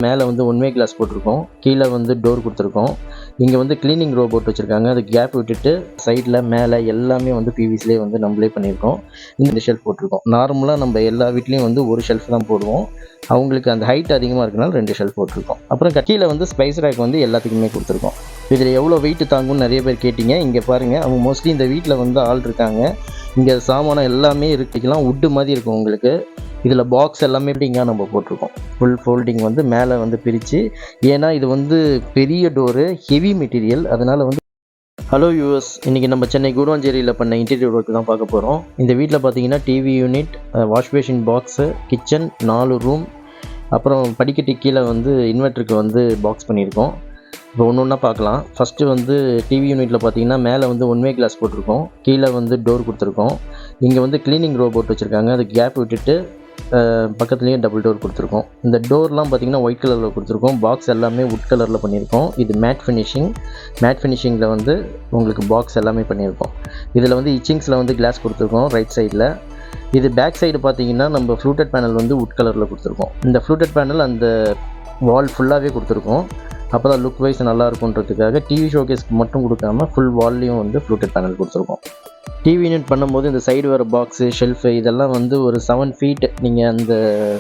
மேலே வந்து one way class போட்டிருக்கோம். கீழே வந்து டோர் கொடுத்துருக்கோம். இங்கே வந்து கிளீனிங் ரோபோட் வச்சுருக்காங்க. அது கேப் விட்டுட்டு சைடில் மேலே எல்லாமே வந்து பிவிசிலே வந்து நம்மளே பண்ணியிருக்கோம். இந்த ஷெல்ஃப் போட்டிருக்கோம். நார்மலாக நம்ம எல்லா வீட்லேயும் வந்து ஒரு ஷெல்ஃப் தான் போடுவோம். அவங்களுக்கு அந்த ஹைட் அதிகமாக இருக்கனால 2 ஷெல்ஃப் போட்டிருக்கோம். அப்புறம் கீழே வந்து ஸ்பைஸ் ரேக் வந்து எல்லாத்துக்குமே கொடுத்துருக்கோம். இதில் எவ்வளோ வெயிட் தாங்கும்னு நிறைய பேர் கேட்டிங்க. இங்கே பாருங்கள், அவங்க மோஸ்ட்லி இந்த வீட்டில் வந்து ஆள் இருக்காங்க. இங்கே சாமானம் எல்லாமே இருக்கலாம். உட்டு மாதிரி இருக்கும் உங்களுக்கு. இதில் பாக்ஸ் எல்லாமே எப்படிங்க நம்ம போட்டிருக்கோம். ஃபுல் ஃபோல்டிங் வந்து மேலே வந்து பிரித்து, ஏன்னா இது வந்து பெரிய டோரு, ஹெவி மெட்டீரியல். அதனால் வந்து ஹலோ யூஎஸ், இன்றைக்கி நம்ம சென்னை கூடுவாஞ்சேரியில் பண்ண இன்டீரியர் ஒர்க் தான் பார்க்க போகிறோம். இந்த வீட்டில் பார்த்தீங்கன்னா TV unit, wash basin box, kitchen, 4 room, அப்புறம் படிக்கட்டு கீழே வந்து இன்வெர்ட்டருக்கு வந்து பாக்ஸ் பண்ணியிருக்கோம். இப்போ ஒன்று ஒன்றா பார்க்கலாம். ஃபஸ்ட்டு வந்து டிவி யூனிட்டில் பார்த்தீங்கன்னா மேலே வந்து ஒன் வே கிளாஸ் போட்டிருக்கோம். கீழே வந்து டோர் கொடுத்துருக்கோம். இங்கே வந்து கிளீனிங் ரோபோட் வச்சுருக்காங்க. அது கேப் விட்டுட்டு பக்கத்துலேயும் டபுள் டோர் கொடுத்துருக்கோம். இந்த டோர்லாம் பார்த்திங்கன்னா ஒயிட் கலரில் கொடுத்துருக்கோம். பாக்ஸ் எல்லாமே வுட் கலரில் பண்ணியிருக்கோம். இது மேட் ஃபினிஷிங்கில் வந்து உங்களுக்கு பாக்ஸ் எல்லாமே பண்ணியிருக்கோம். இதில் வந்து இச்சிங்ஸில் வந்து கிளாஸ் கொடுத்துருக்கோம் ரைட் சைடில். இது பேக் சைடு பார்த்திங்கன்னா நம்ம ஃப்ளூட்டட் பேனல் வந்து வுட் கலரில் கொடுத்துருக்கோம். இந்த ஃப்ளூட்டட் பேனல் அந்த வால் ஃபுல்லாகவே கொடுத்துருக்கோம். அப்போ தான் லுக் வைஸ் நல்லா இருக்குன்றதுக்காக டிவி ஷோகேஸ்க்கு மட்டும் கொடுக்காம ஃபுல் வால்லையும் வந்து ஃப்ளூட்டட் பேனல் கொடுத்துருக்கோம். டிவி யூனிட் பண்ணும்போது இந்த சைடு வர பாக்ஸு, ஷெல்ஃபு இதெல்லாம் வந்து ஒரு 7 ஃபீட் நீங்கள் அந்த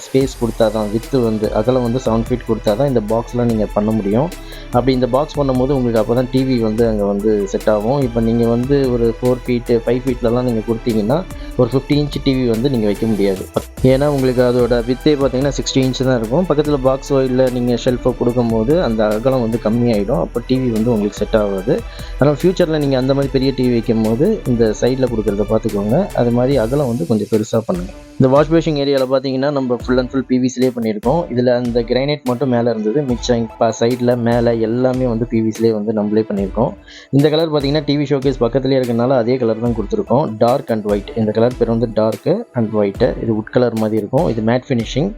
ஸ்பேஸ் கொடுத்தா தான், வித்து வந்து அகலம் வந்து 7 ஃபீட் கொடுத்தா தான் இந்த பாக்ஸ்லாம் நீங்கள் பண்ண முடியும். அப்படி இந்த பாக்ஸ் பண்ணும்போது உங்களுக்கு அப்போ தான் டிவி வந்து அங்கே வந்து செட் ஆகும். இப்போ நீங்கள் வந்து ஒரு 4 ஃபீட்டு 5 ஃபீட்லலாம் நீங்கள் கொடுத்தீங்கன்னா ஒரு 50 இன்ச் டிவி வந்து நீங்கள் வைக்க முடியாது. ஏன்னா உங்களுக்கு அதோட வித்தே பார்த்தீங்கன்னா 60 இன்ச் தான் இருக்கும். பக்கத்தில் பாக்ஸோ இல்லை நீங்கள் ஷெல்ஃபோ கொடுக்கும்போது அந்த அகலம் வந்து கம்மியாகிடும். அப்போ டிவி வந்து உங்களுக்கு செட் ஆகாது. அதனால் ஃப்யூச்சரில் நீங்கள் அந்த மாதிரி பெரிய டிவி வைக்கும் போது இந்த சைடில் கொடுக்குறத பார்த்துக்கோங்க. அது மாதிரி அகலம் வந்து கொஞ்சம் பெருசாக பண்ணுங்கள். இந்த வாஷ் பேஷிங் ஏரியாவில் பார்த்தீங்கன்னா நம்ம ஃபுல் அண்ட் ஃபுல் பிவிசிலே பண்ணியிருக்கோம். இதில் அந்த கிரைனைட் மட்டும் மேலே இருந்தது. மிச்சம் சைடில் மேலே எல்லாமே வந்து பிவிசிலே வந்து நம்மளே பண்ணியிருக்கோம். இந்த கலர் பார்த்தீங்கன்னா டிவி ஷோகேஸ் பக்கத்துலேயே இருக்கனால அதே கலர் தான் கொடுத்துருக்கோம். Dark and white. இந்த கலர் பேர் வந்து டார்க்கு அண்ட் ஒயிட்டு. இது வுட் கலர் மாதிரி இருக்கும். இது மேட் ஃபினிஷிங்.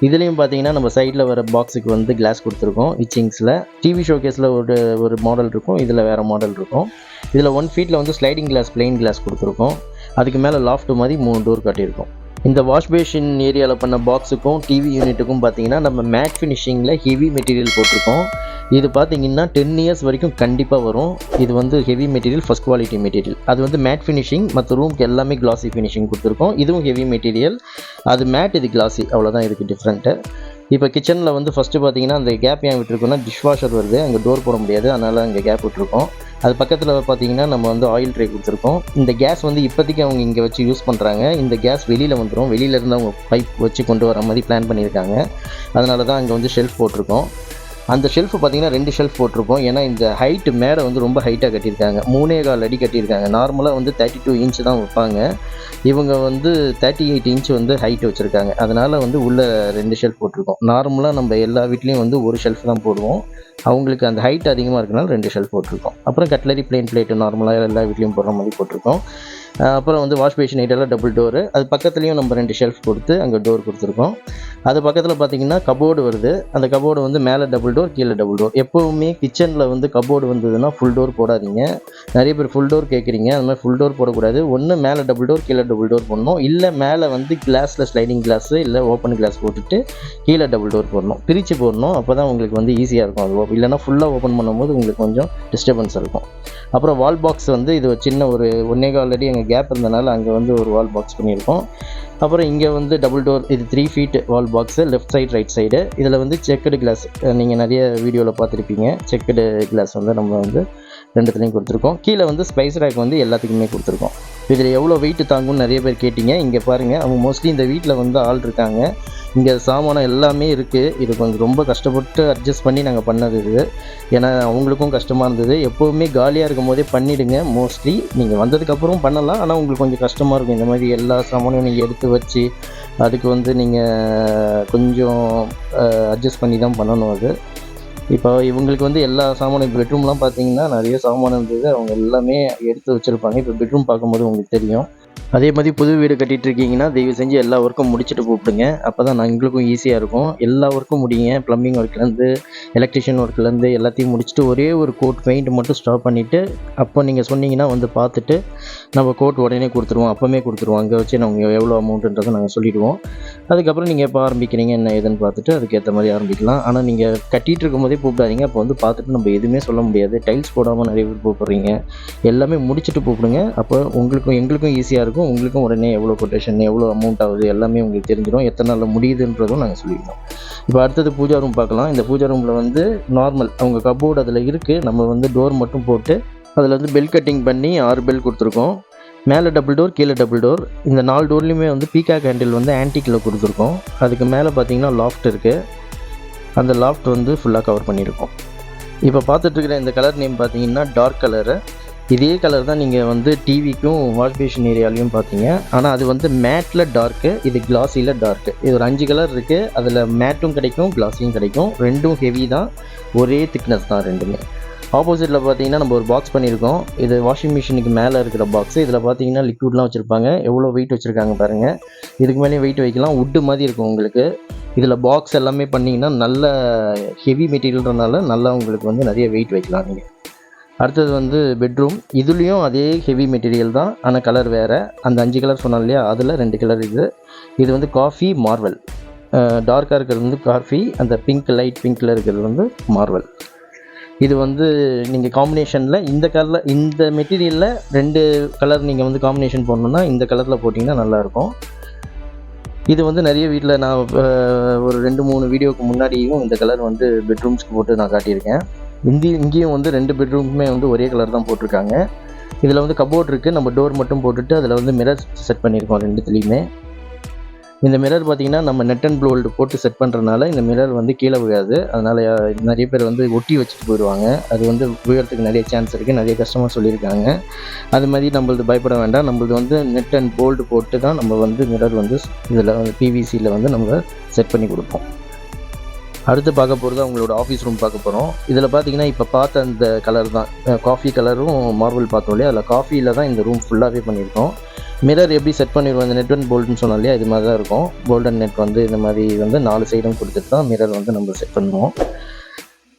இதுலேயும் பார்த்தீங்கன்னா நம்ம சைடில் வர பாக்ஸுக்கு வந்து கிளாஸ் கொடுத்துருக்கோம். இச்சிங்ஸில் டிவி ஷோகேஸில் ஒரு மாடல் இருக்கும். இதில் வேறு மாடல் இருக்கும். இதில் 1 ஃபீட்டில் வந்து ஸ்லைடிங் கிளாஸ், பிளெயின் கிளாஸ் கொடுத்துருக்கோம். அதுக்கு மேலே லாஃப்ட் மாதிரி 3 டோர் காட்டியிருக்கோம். இந்த வாஷ் பேஷின் ஏரியாவில் பண்ண பாக்ஸுக்கும் டிவி யூனிட்டுக்கும் பார்த்தீங்கன்னா நம்ம மேட் ஃபினிஷிங்கில் ஹெவி மெட்டீரியல் போட்டிருக்கோம். இது பார்த்தீங்கன்னா 10 இயர்ஸ் வரைக்கும் கண்டிப்பாக வரும். இது வந்து heavy material, first quality material. அது வந்து மேட் ஃபினிஷிங். மற்ற ரூமுக்கு எல்லாமே கிளாசி ஃபினிஷிங் கொடுத்துருக்கோம். இதுவும் ஹெவி மெட்டீரியல். அது மேட், இது கிளாசி. அவ்வளோதான் இதுக்கு டிஃப்ரெண்ட்டு. இப்போ கிச்சனில் வந்து ஃபஸ்ட்டு பார்த்தீங்கன்னா அந்த கேப் ஏன் விட்டுருக்கோன்னா டிஷ் வாஷர் வருது, அங்கே டோர் போட முடியாது, அதனால் அங்கே கேப் விட்டுருக்கோம். அது பக்கத்தில் பார்த்தீங்கன்னா நம்ம வந்து ஆயில் ட்ரே கொடுத்துருக்கோம். இந்த கேஸ் வந்து இப்போதைக்கு அவங்க இங்கே வச்சு யூஸ் பண்ணுறாங்க. இந்த கேஸ் வெளியில் வந்துடும். வெளியிலேருந்து அவங்க பைப் வச்சு கொண்டு வர மாதிரி பிளான் பண்ணியிருக்காங்க. அதனால தான் அங்கே வந்து ஷெல்ஃப் போட்டிருக்கோம். அந்த ஷெல்ஃப் பார்த்தீங்கன்னா 2 ஷெல்ஃப் போட்டிருப்போம். ஏன்னா இந்த ஹைட்டு மேலே வந்து ரொம்ப ஹைட்டாக கட்டியிருக்காங்க. 3.25 அடி கட்டியிருக்காங்க. நார்மலாக வந்து 32 இன்ச் தான் வைப்பாங்க. இவங்க வந்து 38 இன்ச் வந்து ஹைட் வச்சுருக்காங்க. அதனால் வந்து உள்ளே 2 ஷெல்ஃப் போட்டிருக்கோம். நார்மலாக நம்ம எல்லா வீட்லேயும் வந்து ஒரு ஷெல்ஃப் தான் போடுவோம். அவங்களுக்கு அந்த ஹைட் அதிகமாக இருக்கனால 2 ஷெல்ஃப் போட்டிருக்கோம். அப்புறம் கட்லரி, பிளேன் பிளேட்டு நார்மலாக எல்லா வீட்லேயும் போடுற மாதிரி போட்டிருக்கோம். அப்புறம் வந்து வாஷ் பேஷின் ஐட்டெல்லாம் டபுள் டோரு. அது பக்கத்துலேயும் நம்ம 2 ஷெல்ஃப் கொடுத்து அங்கே டோர் கொடுத்துருக்கோம். அது பக்கத்தில் பார்த்தீங்கன்னா கபோர்டு வருது. அந்த கபோர்டு வந்து மேலே டபுள் டோர், கீழே டபுள் டோர். எப்போவுமே கிச்சனில் வந்து கபோர்டு வந்ததுன்னா ஃபுல் டோர் போடாதீங்க. நிறைய பேர் ஃபுல் டோர் கேட்குறீங்க. அது மாதிரி ஃபுல் டோர் போடக்கூடாது. ஒன்று மேலே டபுள் டோர், கீழே டபுள் டோர் போடணும். இல்லை மேலே வந்து கிளாஸில் ஸ்லைடிங் கிளாஸு இல்லை ஓப்பன் கிளாஸ் போட்டுட்டு கீழே டபுள் டோர் போடணும். பிரித்து போடணும். அப்போ தான் உங்களுக்கு வந்து ஈஸியாக இருக்கும். அது இல்லைனா ஃபுல்லாக ஓப்பன் பண்ணும்போது உங்களுக்கு கொஞ்சம் டிஸ்டர்பன்ஸ் இருக்கும். அப்புறம் வால் பாக்ஸ் வந்து இது சின்ன ஒரு 1.25 அடி அங்கே கேப் இருந்தனால அங்கே வந்து ஒரு வால் பாக்ஸ் பண்ணியிருக்கோம். அப்புறம் இங்கே வந்து டபுள் டோர், இது 3 feet wall box, left side right side. இதில் வந்து செக்குடு கிளாஸ், நீங்கள் நிறைய வீடியோவில் பார்த்துருப்பீங்க. செக்குடு கிளாஸ் வந்து நம்ம வந்து 2த்துலேயும் கொடுத்துருக்கோம். கீழே வந்து ஸ்பைஸ் ரேக் வந்து எல்லாத்துக்குமே கொடுத்துருக்கோம். இதில் எவ்வளோ வெயிட் தாங்கும்னு நிறைய பேர் கேட்டிங்க. இங்கே பாருங்கள், அவங்க மோஸ்ட்லி இந்த வீட்டில் வந்து ஆள் இருக்காங்க. இங்கே சாமானம் எல்லாமே இருக்குது. இது கொஞ்சம் ரொம்ப கஷ்டப்பட்டு அட்ஜஸ்ட் பண்ணி நாங்கள் பண்ணது இது. ஏன்னா அவங்களுக்கும் கஷ்டமாக இருந்தது. எப்போவுமே காலியாக இருக்கும் போதே பண்ணிவிடுங்க. மோஸ்ட்லி நீங்கள் வந்ததுக்கப்புறம் பண்ணலாம். ஆனால் உங்களுக்கு கொஞ்சம் கஷ்டமாக இருக்கும். இந்த மாதிரி எல்லா சாமானையும் நீங்கள் எடுத்து வச்சு அதுக்கு வந்து நீங்கள் கொஞ்சம் அட்ஜஸ்ட் பண்ணி தான் பண்ணணும். அது இப்போ இவங்களுக்கு வந்து எல்லா சாமானும், இப்போ பெட்ரூம்லாம் பார்த்தீங்கன்னா நிறைய சாமான் இருந்தது. அவங்க எல்லாமே எடுத்து வச்சுருப்பாங்க. இப்போ பெட்ரூம் பார்க்கும்போது உங்களுக்கு தெரியும். அதே மாதிரி புது வீடு கட்டிட்டு இருக்கீங்கன்னா தயவு செஞ்சு எல்லா ஒர்க்கும் முடிச்சுட்டு கூப்பிடுங்க. அப்போ தான் எங்களுக்கும் ஈஸியாக இருக்கும். எல்லா ஒர்க்கும் முடியுங்க. ப்ளம்பிங் ஒர்க்லேருந்து எலக்ட்ரிஷியன் ஒர்க்லேருந்து எல்லாத்தையும் முடிச்சுட்டு ஒரே ஒரு கோட் பெயிண்ட் மட்டும் ஸ்டாப் பண்ணிவிட்டு அப்போ நீங்கள் சொன்னீங்கன்னா வந்து பார்த்துட்டு நம்ம கோட் உடனே கொடுத்துருவோம். அப்போவே கொடுத்துருவோம். அங்கே வச்சு நாங்கள் எவ்வளோ அமௌண்ட்டுன்றதை நாங்கள் சொல்லிவிடுவோம். அதுக்கப்புறம் நீங்கள் எப்போ ஆரம்பிக்கிறீங்க என்ன ஏதுன்னு பார்த்துட்டு அதுக்கேற்ற மாதிரி ஆரம்பிக்கலாம். ஆனால் நீங்கள் கட்டிகிட்டு இருக்கும்போதே கூப்பிடாதீங்க. அப்போ வந்து பார்த்துட்டு நம்ம எதுவுமே சொல்ல முடியாது. டைல்ஸ் போடாமல் நிறைய பேர் கூப்பிட்றீங்க. எல்லாமே முடிச்சுட்டு கூப்பிடுங்க. அப்போ உங்களுக்கும் எங்களுக்கும் ஈஸியாக இருக்கும். உங்களுக்கும் உடனே எவ்வளோ கொட்டேஷன் எவ்வளோ அமௌண்ட் ஆகுது எல்லாமே உங்களுக்கு தெரிஞ்சிடும். எத்தனை நாளில் முடியுதுன்றதும் நாங்கள் சொல்லிடுவோம். இப்போ அடுத்தது பூஜா ரூம் பார்க்கலாம். இந்த பூஜா ரூமில் வந்து நார்மல் அவங்க கப்போர்டு அதில் இருக்குது. நம்ம வந்து டோர் மட்டும் போட்டு அதில் வந்து பெல் கட்டிங் பண்ணி 6 பெல் கொடுத்துருக்கோம். மேலே டபுள் டோர் கீழே டபுள் டோர். இந்த 4 டோர்லேயுமே வந்து பீகாக் ஹேண்டில் வந்து ஆன்டிக்கில் கொடுத்துருக்கோம். அதுக்கு மேலே பார்த்தீங்கன்னா லாஃப்ட் இருக்குது. அந்த லாஃப்ட் வந்து ஃபுல்லாக கவர் பண்ணியிருக்கோம். இப்போ பார்த்துட்ருக்கிற இந்த கலர் நேம் பார்த்தீங்கன்னா டார்க் கலரு. இதே கலர் தான் நீங்கள் வந்து டிவிக்கும் வாஷ் பேஷன் ஏரியாலையும் பார்த்தீங்க. ஆனால் அது வந்து மேட்டில் டார்க்கு, இது கிளாஸியில் டார்க்கு. இது ஒரு 5 கலர் இருக்குது. அதில் மேட்டும் கிடைக்கும் கிளாஸியும் கிடைக்கும். ரெண்டும் ஹெவி தான், ஒரே திக்னஸ் தான் ரெண்டுமே. ஆப்போசிட்டில் பார்த்தீங்கன்னா நம்ம ஒரு பாக்ஸ் பண்ணியிருக்கோம். இது வாஷிங் மிஷினுக்கு மேலே இருக்கிற பாக்ஸு. இதில் பார்த்தீங்கன்னா லிக்விட்லாம் வச்சுருப்பாங்க. எவ்வளோ வெயிட் வச்சுருக்காங்க பாருங்கள். இதுக்கு மேலே வெயிட் வைக்கலாம். வுட்டு மாதிரி இருக்கும் உங்களுக்கு. இதில் பாக்ஸ் எல்லாமே பண்ணிங்கன்னா நல்ல ஹெவி மெட்டீரியல்ன்றனால நல்லா உங்களுக்கு வந்து நிறைய வெயிட் வைக்கலாம் நீங்கள். அடுத்தது வந்து பெட்ரூம். இதுலேயும் அதே ஹெவி மெட்டீரியல் தான், ஆனால் கலர் வேறு. அந்த 5 கலர் சொன்னோம் இல்லையா, அதில் 2 கலர் இது வந்து காஃபி மார்வல். டார்க்காக இருக்கிறது வந்து காஃபி, அந்த பிங்க் லைட் பிங்க்கில் இருக்கிறது வந்து மார்வல். இது வந்து நீங்கள் காம்பினேஷனில் இந்த கலரில் இந்த மெட்டீரியலில் 2 கலர் நீங்கள் வந்து காம்பினேஷன் போடணுன்னா இந்த கலரில் போட்டிங்கன்னா நல்லாயிருக்கும். இது வந்து நிறைய வீட்டில் நான் ஒரு 2-3 வீடியோவுக்கு முன்னாடியும் இந்த கலர் வந்து பெட்ரூம்ஸ்க்கு போட்டு நான் காட்டியிருக்கேன். இங்கேயும் வந்து 2 பெட்ரூமுமே வந்து ஒரே கலர் தான் போட்டிருக்காங்க. இதில் வந்து கபோர்ட் இருக்குது. நம்ம டோர் மட்டும் போட்டுட்டு அதில் வந்து மிரர் செட் பண்ணியிருக்கோம் 2த்துலேயுமே. இந்த மிரர் பார்த்திங்கன்னா நம்ம நெட் அண்ட் போல்டு போட்டு செட் பண்ணுறதுனால இந்த மிரர் வந்து கீழே விழாது. அதனால் நிறைய பேர் வந்து ஒட்டி வச்சுட்டு போயிடுவாங்க. அது வந்து விழுறதுக்கு நிறைய சான்ஸ் இருக்குது. நிறைய கஸ்டமர் சொல்லியிருக்காங்க. அது மாதிரி நம்மளது பயப்பட வேண்டாம். நம்மளது வந்து நெட் அண்ட் போல்டு போட்டு தான் நம்ம வந்து மிரர் வந்து இதில் வந்து பிவிசியில் வந்து நம்ம செட் பண்ணி கொடுப்போம். அடுத்து பார்க்க போகிறது அவங்களோட ஆஃபீஸ் ரூம் பார்க்க போகிறோம். இதில் பார்த்தீங்கன்னா இப்போ பார்த்த அந்த கலர் தான், காஃபி கலரும் மார்பிள் பார்த்தோம் இல்லையா, அதில் காஃபியில் தான் இந்த ரூம் ஃபுல்லாகவே பண்ணியிருக்கோம். மிரர் எப்படி செட் பண்ணிடுவோம், இந்த நெட் அண்ட் போல்டுன்னு சொன்னோம் இல்லையா, இது மாதிரி தான் இருக்கும். கோல்டன் நெட் வந்து இந்த மாதிரி வந்து 4 சைடும் கொடுத்துட்டு தான் மிரர் வந்து நம்ம செட் பண்ணுவோம்.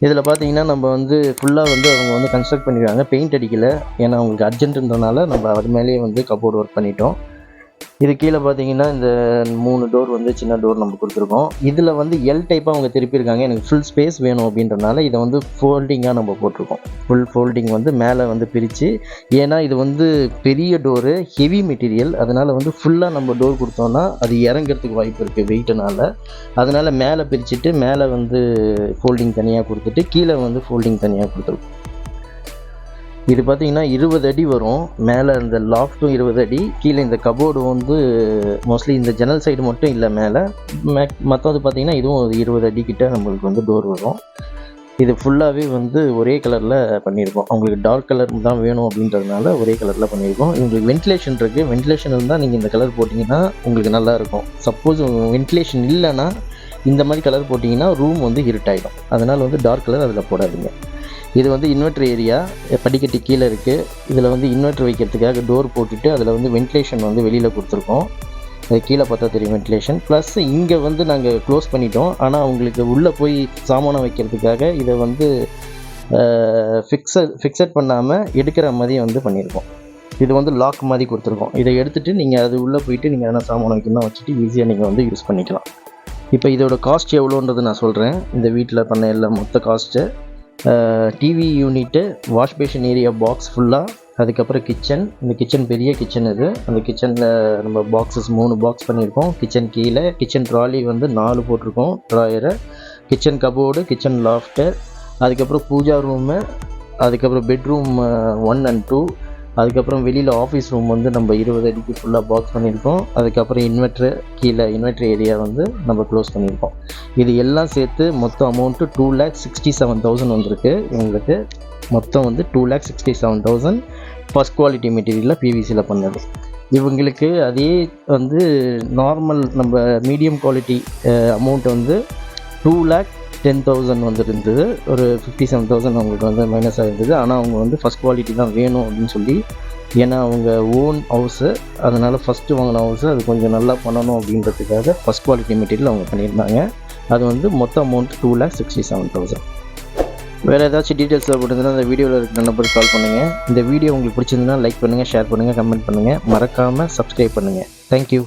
இதில் பார்த்தீங்கன்னா நம்ம வந்து ஃபுல்லாக வந்து அவங்க வந்து கன்ஸ்ட்ரக்ட் பண்ணிடுவாங்க. பெயிண்ட் அடிக்கலை, ஏன்னா அவங்களுக்கு அர்ஜென்ட்டுன்றனால நம்ம அது மேலேயே வந்து கபோர்டு ஒர்க் பண்ணிட்டோம். இது கீழே பார்த்தீங்கன்னா இந்த 3 டோர் வந்து சின்ன டோர் நம்ம கொடுத்துருக்கோம். இதில் வந்து எல் டைப்பாக அவங்க திருப்பியிருக்காங்க. எனக்கு ஃபுல் ஸ்பேஸ் வேணும் அப்படின்றனால இதை வந்து ஃபோல்டிங்காக நம்ம போட்டிருக்கோம். ஃபுல் ஃபோல்டிங் வந்து மேலே வந்து பிரித்து, ஏன்னா இது வந்து பெரிய டோரு, ஹெவி மெட்டீரியல். அதனால் வந்து ஃபுல்லாக நம்ம டோர் கொடுத்தோன்னா அது இறங்கிறதுக்கு வாய்ப்பு இருக்குது வெயிட்டுனால. அதனால் மேலே பிரிச்சுட்டு மேலே வந்து ஃபோல்டிங் தனியாக கொடுத்துட்டு கீழே வந்து ஃபோல்டிங் தனியாக கொடுத்துருக்கோம். இது பார்த்திங்கன்னா 20 அடி வரும். மேலே இந்த லாஃப்ட்டும் 20 அடி, கீழே இந்த கபோர்டு வந்து மோஸ்ட்லி இந்த ஜன்னல் சைடு மட்டும் இல்லை, மேலே மற்றது பார்த்திங்கன்னா இதுவும் 20 அடிக்கிட்ட நம்மளுக்கு வந்து டோர் வரும். இது ஃபுல்லாகவே வந்து ஒரே கலரில் பண்ணியிருக்கோம். அவங்களுக்கு டார்க் கலர் தான் வேணும் அப்படின்றதுனால ஒரே கலரில் பண்ணியிருக்கோம். உங்களுக்கு வென்டிலேஷன் இருக்குது. வென்டிலேஷன் இருந்தால் நீங்கள் இந்த கலர் போட்டிங்கன்னா உங்களுக்கு நல்லாயிருக்கும். சப்போஸ் வென்டிலேஷன் இல்லைன்னா இந்த மாதிரி கலர் போட்டிங்கன்னா ரூம் வந்து இருட்டாயிடும். அதனால் வந்து டார்க் கலர் அதில் போடாதீங்க. இது வந்து இன்வெர்டர் ஏரியா, படிக்கட்டு கீழே இருக்குது. இதில் வந்து இன்வெர்டர் வைக்கிறதுக்காக டோர் போட்டுட்டு அதில் வந்து வென்டிலேஷன் வந்து வெளியில் கொடுத்துருக்கோம். அது கீழே பார்த்தா தெரியும் வென்டிலேஷன். ப்ளஸ் இங்கே வந்து நாங்கள் க்ளோஸ் பண்ணிட்டோம். ஆனால் அவங்களுக்கு உள்ளே போய் சாமானம் வைக்கிறதுக்காக இதை வந்து ஃபிக்ஸட் பண்ணாமல் எடுக்கிற மாதிரி வந்து பண்ணியிருக்கோம். இது வந்து லாக் மாதிரி கொடுத்துருக்கோம். இதை எடுத்துகிட்டு நீங்கள் அது உள்ளே போயிட்டு நீங்கள் எதனா சாமானம் வைக்கணும்னா வச்சுட்டு ஈஸியாக நீங்கள் வந்து யூஸ் பண்ணிக்கலாம். இப்போ இதோட காஸ்ட் எவ்வளோன்றது நான் சொல்கிறேன். இந்த வீட்டில் பண்ண எல்லாம் மொத்த cost, TV unit, wash basin area box ஃபுல்லாக, அதுக்கப்புறம் கிச்சன். இந்த கிச்சன் பெரிய கிச்சன் இது. அந்த கிச்சனில் நம்ம பாக்ஸஸ் 3 பாக்ஸ் பண்ணியிருக்கோம். கிச்சன் கீழே கிச்சன் ட்ராலி வந்து 4 போட்டிருக்கோம் drawer, kitchen cupboard, kitchen loft, அதுக்கப்புறம் பூஜா ரூமு, அதுக்கப்புறம் பெட்ரூம் 1 and 2, அதுக்கப்புறம் வெளியில் ஆஃபீஸ் ரூம் வந்து நம்ம 20 அடிக்கு ஃபுல்லாக பாக்ஸ் பண்ணியிருக்கோம். அதுக்கப்புறம் இன்வெர்ட்ரு கீழே இன்வெர்ட்ரு ஏரியா வந்து நம்ம க்ளோஸ் பண்ணியிருக்கோம். இது எல்லாம் சேர்த்து மொத்தம் அமௌண்ட்டு 2,67,000 வந்திருக்கு. இவங்களுக்கு மொத்தம் வந்து 2,67,000 ஃபஸ்ட் குவாலிட்டி மெட்டீரியலில் பிவிசியில் பண்ணது. இவங்களுக்கு அதே வந்து நார்மல் நம்ம மீடியம் குவாலிட்டி அமௌண்ட் வந்து 2,10,000 வந்துருந்தது. ஒரு 57,000 அவங்களுக்கு வந்து மைனஸாக இருந்தது. ஆனால் அவங்க வந்து ஃபஸ்ட் குவாலிட்டி தான் வேணும் அப்படின்னு சொல்லி ஏன்னா அவங்க ஓன் ஹவுஸு, அதனால் ஃபஸ்ட்டு வாங்கின ஹவுஸு அது கொஞ்சம் நல்லா பண்ணணும் அப்படின்றதுக்காக ஃபஸ்ட் குவாலிட்டி மெட்டீரியல் அவங்க பண்ணியிருந்தாங்க. அது வந்து மொத்த அமௌண்ட் 2,67,000. வேறு ஏதாச்சும் டீட்டெயில்ஸ் தேவைப்படுதுன்னா அந்த வீடியோவில் இருக்கிற நம்பருக்கு கால் பண்ணுங்கள். இந்த வீடியோ உங்களுக்கு பிடிச்சிருந்ததுன்னா லைக் பண்ணுங்கள், ஷேர் பண்ணுங்கள், கமெண்ட் பண்ணுங்கள். மறக்காமல் சப்ஸ்கிரைப் பண்ணுங்கள். தேங்க்யூ.